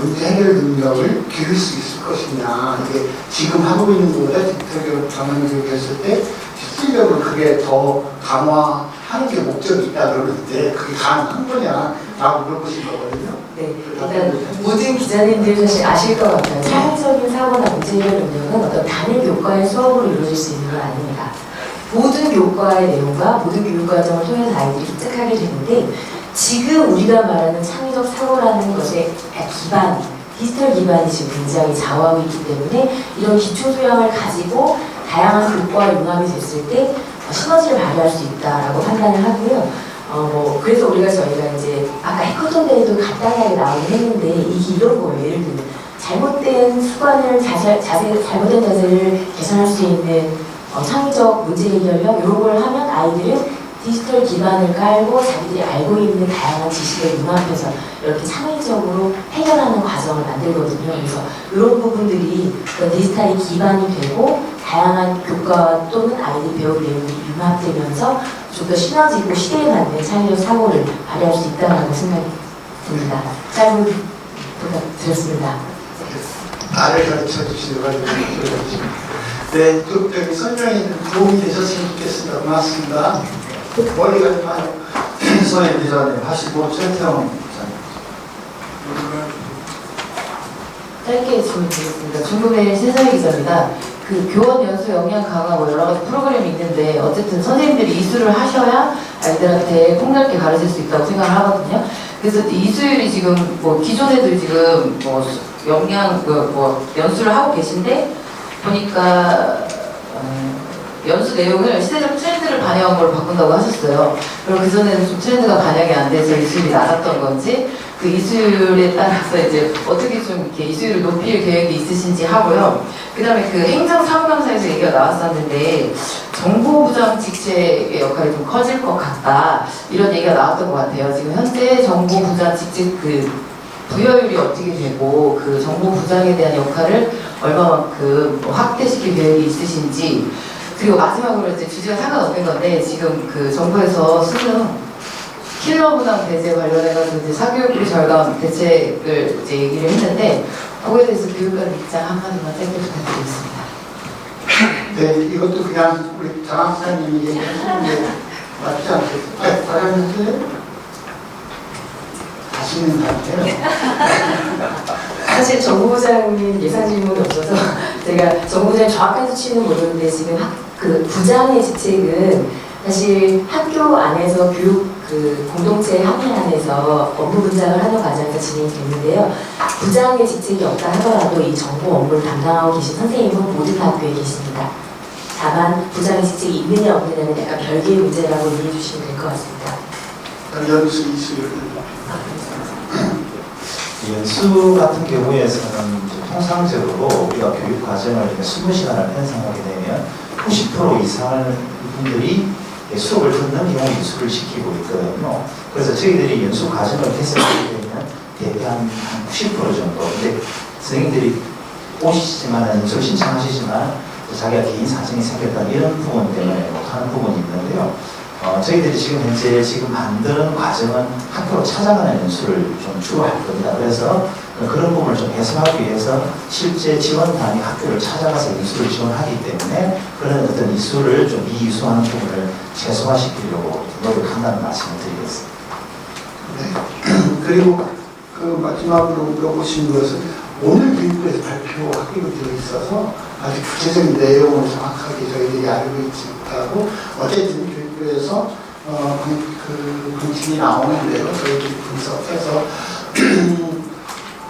문제 해결 능력을 기를 수 있을 것이냐. 이게 지금 하고 있는 것보다 디지털 교육, 전환 교육했을 때 실질적으로 그게 더 강화하는 게 목적이 있다 그러는데 그게 가능한 거냐라고 물어보신 거거든요. 네, 일단 모든 기자님들 사실 아실 것 같아요. 창의적인 사고나 문제 해결 능력은 어떤 단일 교과의 수업으로 이루어질 수 있는 건 아닙니다. 모든 교과의 내용과 모든 교육 과정을 통해서 아이들이 습득하게 되는데 지금 우리가 말하는 창의적 사고라는 것의 기반, 디지털 기반이 지금 굉장히 좌우하고 있기 때문에 이런 기초 소양을 가지고 다양한 교과와 융합이 됐을 때 시너지를 발휘할 수 있다라고 판단을 하고요. 그래서 저희가 이제 아까 해커톤 대회도 간단하게 나오긴 했는데 이게 이런 거예요. 예를 들면 잘못된 습관을 잘못된 자세를 개선할 수 있는 창의적 문제 해결력 이런 걸 하면 아이들은 디지털 기반을 깔고 자기들이 알고 있는 다양한 지식을 융합해서 이렇게 창의적으로 해결하는 과정을 만들거든요. 그래서 이런 부분들이 디지털이 기반이 되고 다양한 교과 또는 아이들이 배울 내용이 융합되면서 좀 더 시너지고 시대에 맞는 창의적 사고를 발휘할 수 있다고 생각이 듭니다. 짧은 부탁드렸습니다. 나를 가르쳐 주시려고 하는 네, 여기 설명이 도움이 되셨으면 좋겠습니다. 고맙습니다. 머리가 좀 많이 서해 기자님 하시고 최태형 기자님. 짧게 질문 드리겠습니다. 중국의 신서희 기자입니다. 그 교원 연수 역량 강화 여러 가지 프로그램이 있는데 어쨌든 선생님들이 이수를 하셔야 아이들한테 폭넓게 가르칠 수 있다고 생각을 하거든요. 그래서 이수율이 지금 기존에도 지금 역량 연수를 하고 계신데 보니까 연수 내용을 시대적 트렌드를 반영한 걸로 바꾼다고 하셨어요. 그리고 그전에는 좀 트렌드가 반영이 안 돼서 이수율이 낮았던 건지 그 이수율에 따라서 이제 어떻게 좀 이렇게 이수율을 높일 계획이 있으신지 하고요. 그 다음에 그 행정사무감사에서 얘기가 나왔었는데 정보부장 직책의 역할이 좀 커질 것 같다 이런 얘기가 나왔던 것 같아요. 지금 현재 정보부장 직책 그 부여율이 어떻게 되고 그 정보부장에 대한 역할을 얼마만큼 확대시킬 계획이 있으신지 그리고 마지막으로 이제 주제가 상관없는 건데 지금 그 정부에서 수능 킬러 문항 배제 관련해가지고 이제 사교육비 절감 대책을 이제 얘기를 했는데 그거에 대해서 교육관 입장 한마디만 짧게 부탁드리겠습니다. 네, 이것도 그냥 우리 장학사님이 얘기하시는 게 맞지 않겠어요? 과장님들 아시는 것 같아요. 사실 정보부장님 예상 질문이 없어서 제가 정보부장 정확한 수치는 모르는데 지금 그 부장의 직책은 사실 학교 안에서 교육 그 공동체 합의 안에서 업무 분장을 하는 과정에서 진행이 됐는데요. 부장의 직책이 없다 하더라도 이 정보 업무를 담당하고 계신 선생님은 모든 학교에 계십니다. 다만 부장의 직책이 있느냐 없느냐는 약간 별개의 문제라고 이해해 주시면 될 것 같습니다. 연수 이수를 연수 같은 경우에서는 이제 통상적으로 우리가 교육 과정을 20시간을 편성하게 되면 90% 이상의 분들이 수업을 듣는 경우 연수를 시키고 있거든요. 그래서 저희들이 연수 과정을 개설하게 되면 대개 한 90% 정도. 근데 선생님들이 오시지만 연수를 신청하시지만 자기가 개인 사정이 생겼다 이런 부분 때문에 못하는 부분이 있는데요. 저희들이 지금 현재 만드는 과정은 학교로 찾아가는 연수를 좀 주로 할 겁니다. 그래서 그런 부분을 좀 해소하기 위해서 실제 지원단이 학교를 찾아가서 이수를 지원하기 때문에 그런 어떤 이수를 좀 이이수하는 부분을 최소화시키려고 노력한다는 말씀을 드리겠습니다. 네. 그리고 그 마지막으로 물어보신 것은 오늘 교육부에서 발표하기로 되어 있어서 아주 구체적인 내용을 정확하게 저희들이 알고 있지 못하고 어쨌든 교육부에서 그 방침이 나오는데요. 저희들이 분석해서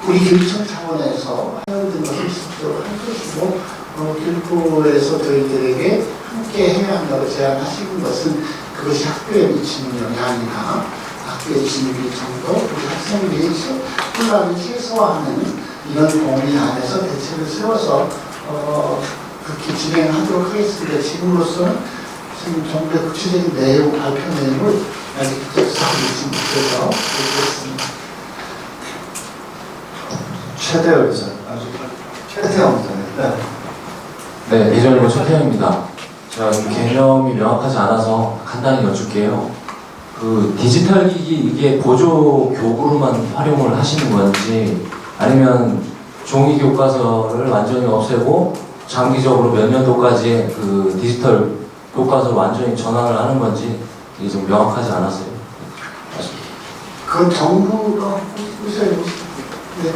우리 교육청 차원에서 하는 것을 지속적으로 할 것이고 교육부에서 저희들에게 함께 해야 한다고 제안하시는 것은 그것이 학교에 미치는 영향이나 학교의 진입 정도, 우리 학생들이 혼란을 최소화하는 이런 범위 안에서 대책을 세워서 그렇게 진행하도록 하겠습니다. 지금으로서는 지금 정부의 구체적인 내용, 발표 내용을 아직 접수하지 못해서 드리겠습니다. 최대열 의사, 최태영 의사. 네, 예전일보 최태영입니다. 제가 개념이 명확하지 않아서 간단히 여쭐게요. 그 디지털 기기 이게 보조 교구로만 활용을 하시는 건지 아니면 종이 교과서를 완전히 없애고 장기적으로 몇 년도까지 그 디지털 교과서를 완전히 전환을 하는 건지 이게 좀 명확하지 않았어요. 그건 정부가 보셔야 네.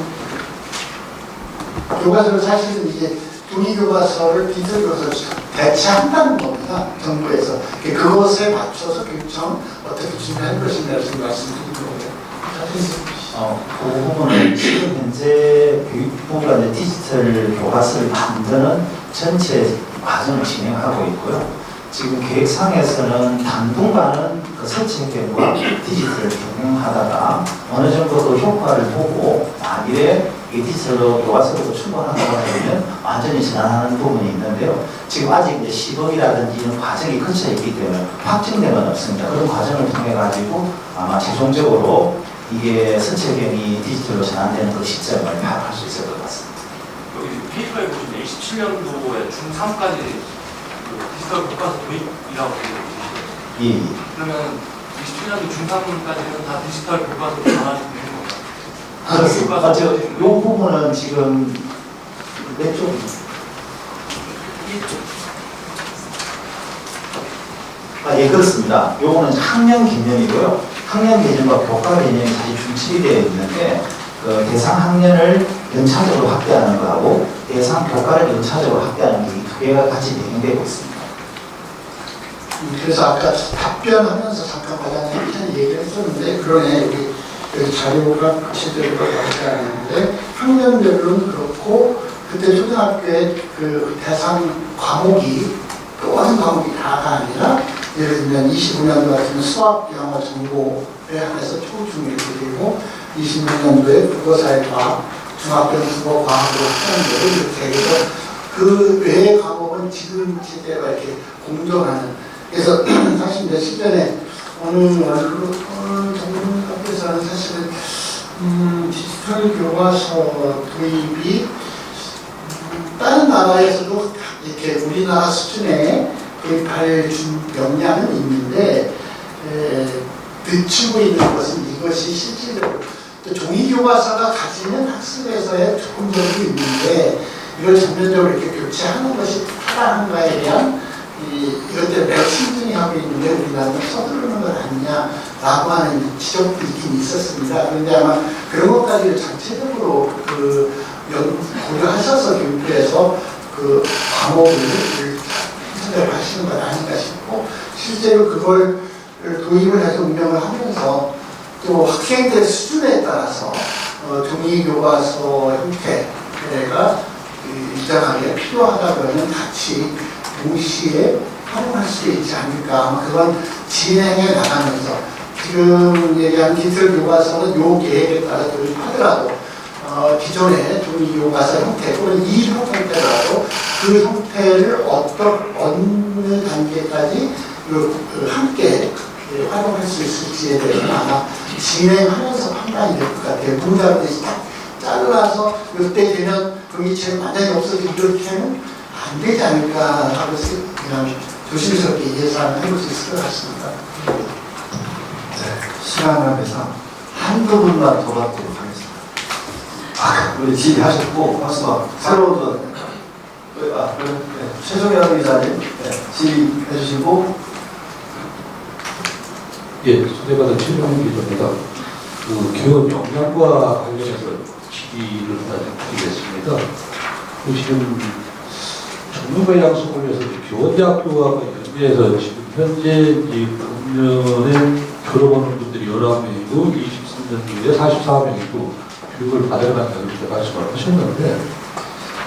교과서를 사실은 이제 종이 교과서를 디지털 교과서로 대체한다는 겁니다. 정부에서. 그것에 맞춰서 교육청은 어떻게 준비할 것인가를 말씀드린 거고요. 그 부분은 지금 현재 교육부가 이제 디지털 교과서를 만드는 전체 과정을 진행하고 있고요. 지금 계획상에서는 당분간은 그 설치학교와 디지털을 병행하다가 어느 정도 그 효과를 보고 만일에 이 디지털로 교과서로 충분하다고 하면 완전히 전환하는 부분이 있는데요. 지금 아직 이제 시범이라든지 이런 과정이 거쳐 있기 때문에 확정된 건 없습니다. 그런 과정을 통해 가지고 아마 최종적으로 이게 선체경이 디지털로 전환되는 그 시점을 파악할 수 있을 것 같습니다. 여기 페이퍼에 보시면 27년도에 중3까지 디지털 교과서 도입이라고 되어 있어요. 예. 그러면 27년도 중3까지는 다 디지털 교과서로 전환이 되는 건가요? 그렇습니다. 맞죠. 이 부분은 지금 몇 쪽? 예, 그렇습니다. 요거는 학년 개념이고요. 학년 개념과 교과 개념이 사실 중첩이 되어 있는데 그 대상 학년을 연차적으로 확대하는 거하고 대상 교과를 연차적으로 확대하는 게 이 두 개가 같이 병행되고 있습니다. 그래서 아까 답변하면서 잠깐 과장님 얘기를 했었는데 그러네 여기 자료가 구체적으로 나오지 않았는데 학년별로는 그렇고 그때 초등학교의 그 대상 과목이 모든 과목이 다가 아니라 예를 들면 25년도 같은 수학, 영어, 전공에 한해서 초중을 드리고 26년도에 국어사회 과학, 중학교는 국어 과학으로 하는 이렇게 해서 그 외의 과목은 지금 제대로 이렇게 공존하는 그래서 사실 며칠 전에 어느 전문학교에서는 사실은 디지털 교과서 도입이 다른 나라에서도 이렇게 우리나라 수준의 도입할 역량은 있는데 늦추고 있는 것은 이것이 실질적으로 또 종이 교과서가 가지는 학습에서의 조건들이 있는데 이걸 전면적으로 이렇게 교체하는 것이 타당한가에 대한 이것들 매우 신중히 하고 있는데 우리나라는 서두르는 건 아니냐라고 하는 지적도 있긴 있었습니다. 그런데 아마 그런 것까지를 전체적으로 고려하셔서 교육부에서 그 과목을 선택하시는 건 아닌가 싶고 실제로 그걸 도입을 해서 운영을 하면서 또 학생들의 수준에 따라서 종이 교과서 형태가 일정하게 필요하다 그러면 같이 동시에 활용할 수 있지 않을까. 아마 그건 진행해 나가면서 지금 얘기한 디지털 교과서는 요 계획에 따라 도입하더라도 기존의 종이 교과서 형태 또는 이 형태라도 그 형태를 어느 단계까지 함께 활용할 수 있을지에 대해서는 아마 진행하면서 판단이 될 것 같아요. 문자로듯이 딱 잘라서 이때 되면 종이책이 완전히 없어지고 이렇게는 안 되지 않을까 하고 그냥 조심스럽게 예상을 해볼 수 있을 것 같습니다. 시간을 내서 한두 분만 더 받도록 하겠습니다. 우리 질의하셨고, 마지막 새로운 최종현 의사님 질의해 주시고. 예, 초대받은 최종현 기자입니다. 그 교원 역량과 관련해서 질의를 하나 드리겠습니다. 지금 전문가 양성을 위해서 교원대학교와 연계해서 지금 현재 금년에 졸업하는 분들이 11명이고 23년 뒤에 44명이고 교육을 받아야 한다고 이렇게 말씀을 하셨는데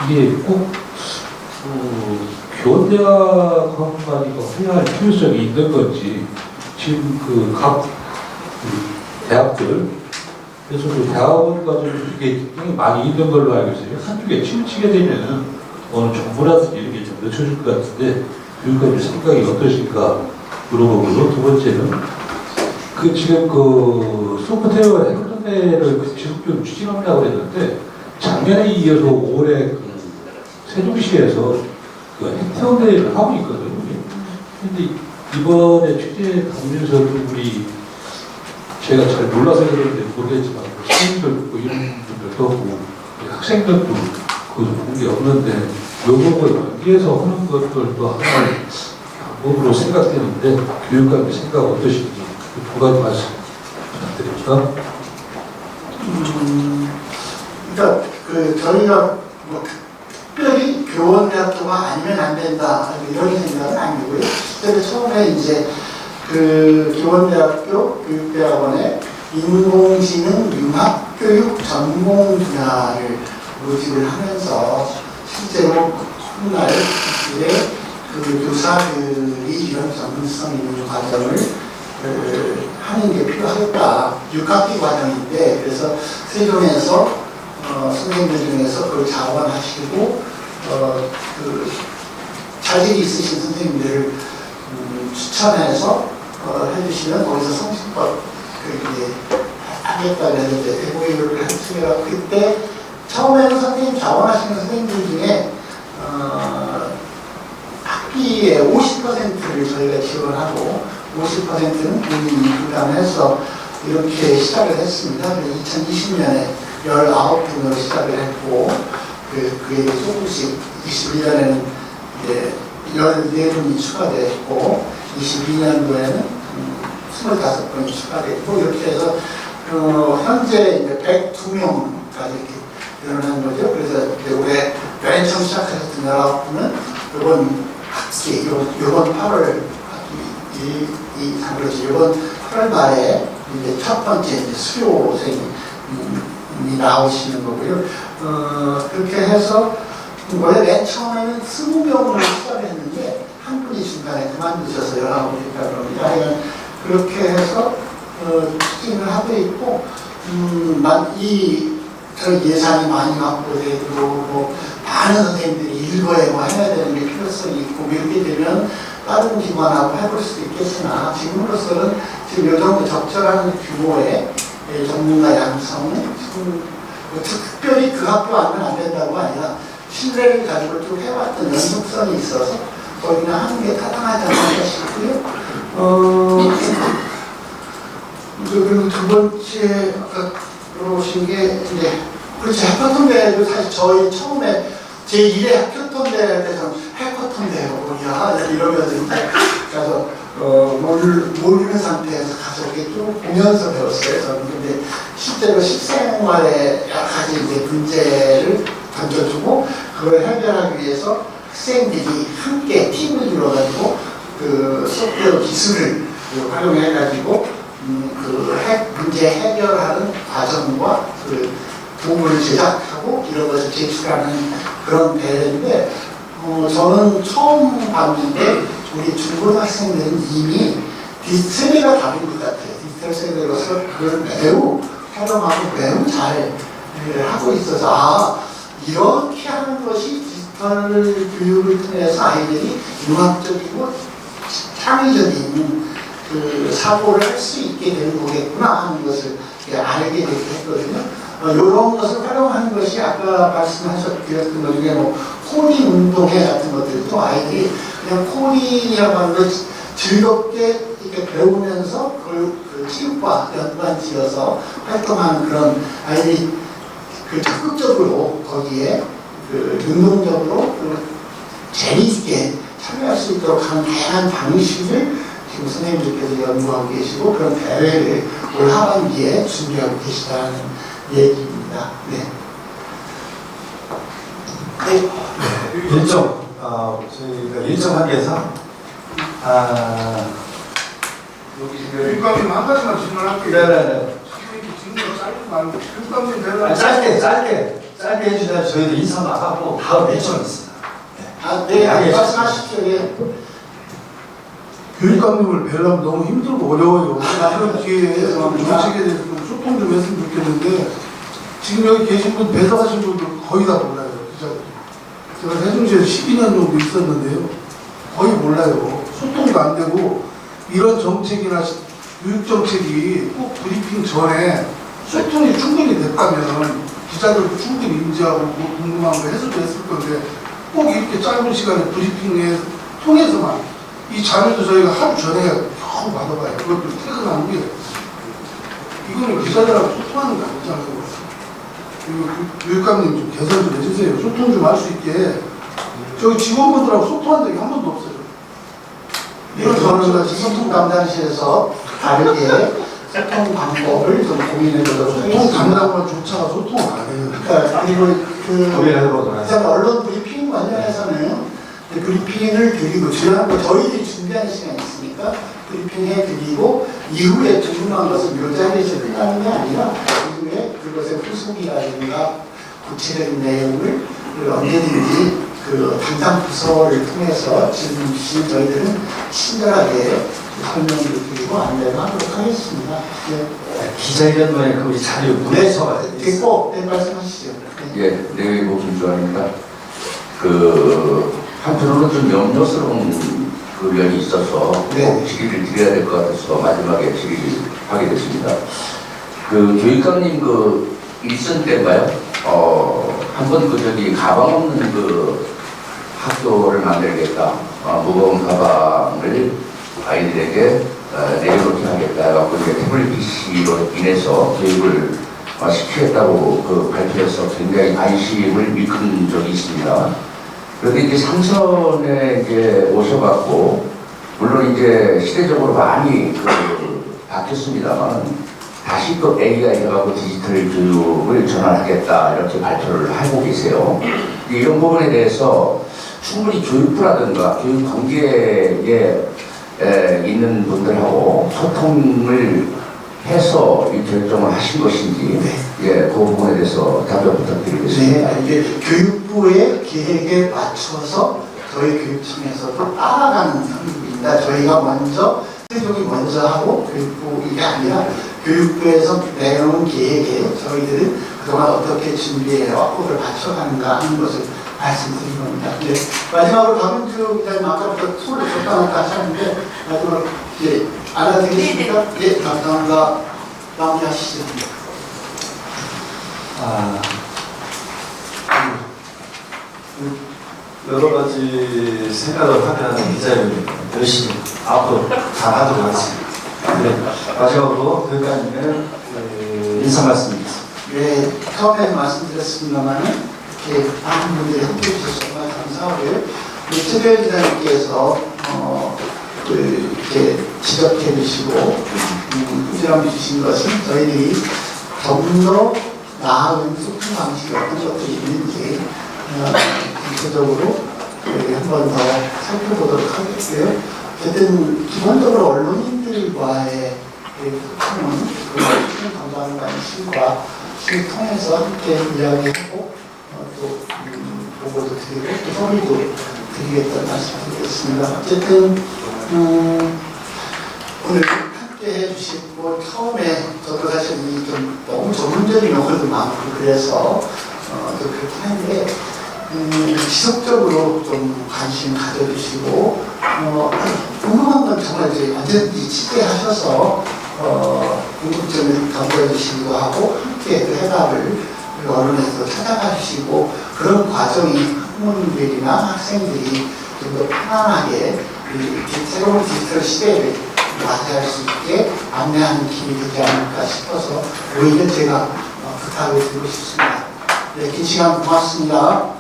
이게 꼭 교원대학원만이 해야 할 필요성이 있는 건지 지금 각 대학들 그래서 대학원 과정이 이게 굉장히 많이 있는 걸로 알고 있어요. 한쪽에 치우치게 되면은 어느 정부라든지 이렇게 좀 늦춰질 것 같은데 교육감님 생각이 어떠신가 물어보고요. 두 번째는 지금 소프트웨어 행정대를 지속적으로 추진한다고 그랬는데 작년에 이어서 올해 세종시에서 행정대를 하고 있거든요. 근데 이번에 취재 가면서도 제가 잘 몰라서 그런지 모르겠지만 시민들 이런 분들도 하고 학생들도 그런 게 없는데 요거를 연계해서 하는 것들도 하나의 방법으로 생각되는데 교육감의 생각 어떠신지 두 가지 말씀 부탁드립니다. 그러니까 저희가 특별히 교원대학교가 아니면 안 된다 이런 생각은 아니고요. 실제로 처음에 이제 교원대학교 교육대학원에 인공지능 융합교육 전공 분야를 모집을 하면서 실제로 훗날 교사들이 이런 전문성 있는 과정을 하는 게 필요하겠다. 6학기 과정인데 그래서 세종에서 선생님들 중에서 그걸 자원하시고 자질이 있으신 선생님들을 추천해서 해주시면 거기서 성실법 하겠다고 했는데 MOU를 했으면 그때 처음에는 선생님 자원하시는 선생님들 중에 학비의 50%를 저희가 지원하고 50%는 본인이 부담해서 이렇게 시작을 했습니다. 2020년에 19분으로 시작을 했고 그게 조금씩 21년에는 이제 14분이 추가됐고 22년도에는 25분이 추가됐고 이렇게 해서 현재 이제 102명까지 이렇게 늘어난 거죠. 그래서 올해 맨 처음 시작했던 19분은 이번 학기, 이번 8월 이번 8월 말에 이제 첫 번째 이제 수료생이 나오시는 거고요. 그렇게 해서 원래 맨 처음에는 20명으로 시작을 했는데 한 분이 중간에 그만두셔서 19분이니까 그럽니다. 그렇게 해서 추진을 하고 있고 저 예산이 많이 확보되고 많은 선생님들이 일거에 해야 되는 게 필요성이 있고 이렇게 되면 다른 기관하고 해볼 수도 있겠으나 지금으로서는 지금 이 정도 적절한 규모의 전문가 양성은 특별히 그 학교 하면 안 된다고 아니라 신뢰를 가지고 쭉 해왔던 연속성이 있어서 거기는 하는 게 타당하지 않을까 싶고요. 그리고 두 번째 아까 물어보신 게 이제 그렇지 해커톤대도 사실 저희 처음에 제1회 해커톤대 때는 해커톤대요 이러면서 이제 가서 모르는 상태에서 가서 이렇게 쭉 보면서 배웠어요. 저는 근데 실제로 실생활에 여러 가지 이제 문제를 던져주고 그걸 해결하기 위해서 학생들이 함께 팀을 이루어가지고 소프트웨어 기술을 활용해가지고 문제 해결하는 과정과 도구를 제작하고 이런 것을 제출하는 그런 대회인데 저는 처음 봤는데 우리 중고등학생들은 이미 세대가 다른 것 같아요. 디지털 디지털 세대로서 그걸 매우 활용하고 매우 잘 하고 있어서 이렇게 하는 것이 디지털 교육을 통해서 아이들이 융합적이고 창의적인 그 사고를 할 수 있게 되는 거겠구나 하는 것을 알게 됐거든요. 이런 것을 활용하는 것이 아까 말씀하셨던 것 중에 뭐 코딩 운동회 같은 것들도 아이들이 그냥 코딩이라고 하는 걸 즐겁게 이렇게 배우면서 그걸 그 체육과 연관 지어서 활동하는 그런 아이들이 그 적극적으로 거기에 그 능동적으로 그 재미있게 참여할 수 있도록 하는 다양한 방식을 지금 선생님들께서 연구하고 계시고 그런 대회를 올 하반기에 준비하고 계시다는 얘기입니다. 네. 일정, 저희가 일정 한계에서 여기 교육감님 한 가지만 질문할게요. 네네네. 질문 짧게 말고 교육감님 대답. 짧게 해주셔야 저희도 인사 나가고 다음 일정이 있습니다. 네, 말씀하십시오. 예. 교육감님을 뵈려면 너무 힘들고 어려워요. 그런 기회에 정책에 대해서 좀 소통 좀 했으면 좋겠는데 지금 여기 계신 분 배석하신 분들 거의 다 몰라요. 기자들. 제가 세종시에서 12년 정도 있었는데요. 거의 몰라요. 소통도 안 되고 이런 정책이나 교육 정책이 꼭 브리핑 전에 소통이 충분히 됐다면 기자들도 충분히 인지하고 궁금한 거 해소도 했을 건데 꼭 이렇게 짧은 시간에 브리핑에 통해서만 이 자료도 저희가 하루 전에 겨우 받아봐요. 그것도 퇴근한 후에. 이거는 기자들하고 소통하는 게 아니잖아요. 그리고 교육감님 좀 개선 좀 해주세요. 소통 좀 할 수 있게. 저희 직원분들하고 소통한 적이 한 번도 없어요. 저는 소통 담당실에서 다르게 소통 방법을 좀 고민해보도록 소통 하겠습니다. 담당관조차가 소통을 안 해요. 그리고 고민해보도록 하겠습니다. 언론 브리핑 관련해서는 브리핑을 드리고 지난번 저희들이 준비하는 시간이 있으니까 브리핑해 드리고 이후에 궁금한 것을 묘자리에서 끝나는 게 아니라 이후에 그것의 후속이라든가 구체적인 내용을 언제든지 그 담당 부서를 통해서 질문 주신 저희들은 친절하게 설명을 드리고 안내를 하도록 하겠습니다. 네. 기자회견만에 그 우리 자료 문에서 꼭 말씀하시죠. 예, 내외고 김주환입니다. 한편으로는 좀 염려스러운 그 면이 있어서 꼭 질의를 드려야 될 것 같아서 마지막에 질의를 하게 됐습니다. 교육감님 일선 때인가요? 한번 가방 없는 학교를 만들겠다. 무거운 가방을 아이들에게 내려놓게 하겠다. 해갖고 태블릿 PC로 인해서 교육을 시키겠다고 발표해서 굉장히 관심을 이끈 적이 있습니다. 그런데 상선에 오셔갖고, 물론 시대적으로 많이 바뀌었습니다만, 다시 또 AI 해갖고 디지털 교육을 전환하겠다, 이렇게 발표를 하고 계세요. 이런 부분에 대해서 충분히 교육부라든가 교육 관계에 있는 분들하고 소통을 해서 이 결정을 하신 것인지, 그 부분에 대해서 답변 부탁드리겠습니다. 네, 이게 교육부의 계획에 맞춰서 저희 교육청에서도 따라가는 상황입니다. 저희가 먼저, 세종이 먼저 하고 교육부 이게 아니라 교육부에서 내놓은 계획에 저희들은 그동안 어떻게 준비해서 그걸 맞춰가는가 하는 것을 말씀드린 겁니다. 네. 마지막으로 박은주 기자님 아까부터 손을 줬다 놨다 하셨는데 마지막으로 알아듣겠습니까? 네, 감사합니다. 마무리하시죠. 여러 가지 생각을 하면 기자회견 열심히 앞으로 잘 하도록 하겠습니다. 네, 마지막으로 교육감님의 인사 말씀드리겠습니다. 네, 처음에 말씀드렸습니다만은 이렇게 많은 분들이 함께 해주셔서 정말 감사하고요. 최별 기자님께서 이렇게 지적해 주시고 꾸준함 주신 것은 저희들이 좀 더 나은 소통 방식이 어떤 것들이 있는지 구체적으로 한 번 더 살펴보도록 하겠고요. 어쨌든 기본적으로 언론인들과의 소통은 소통 담당하는 관심과 을 통해서 함께 이야기하고 또 보고도 드리고 또 소리도 드리겠다는 말씀을 드리겠습니다. 어쨌든 오늘 함께 소개해 주시고 처음에 저도 사실 좀 너무 전문적인 용어도 많고 그래서 좀 그렇긴 한데 지속적으로 좀 관심 가져주시고 궁금한 건 정말 이제 언제든지 취재하셔서 궁금증을 덤벼 주시기도 하고 함께 그 해답을 언론에서 찾아가 주시고 그런 과정이 학부모님들이나 학생들이 좀 더 편안하게 새로운 디지털 시대를 맞이할 수 있게 안내하는 힘이 되지 않을까 싶어서 오히려 제가 부탁을 드리고 싶습니다. 네, 긴 시간 고맙습니다.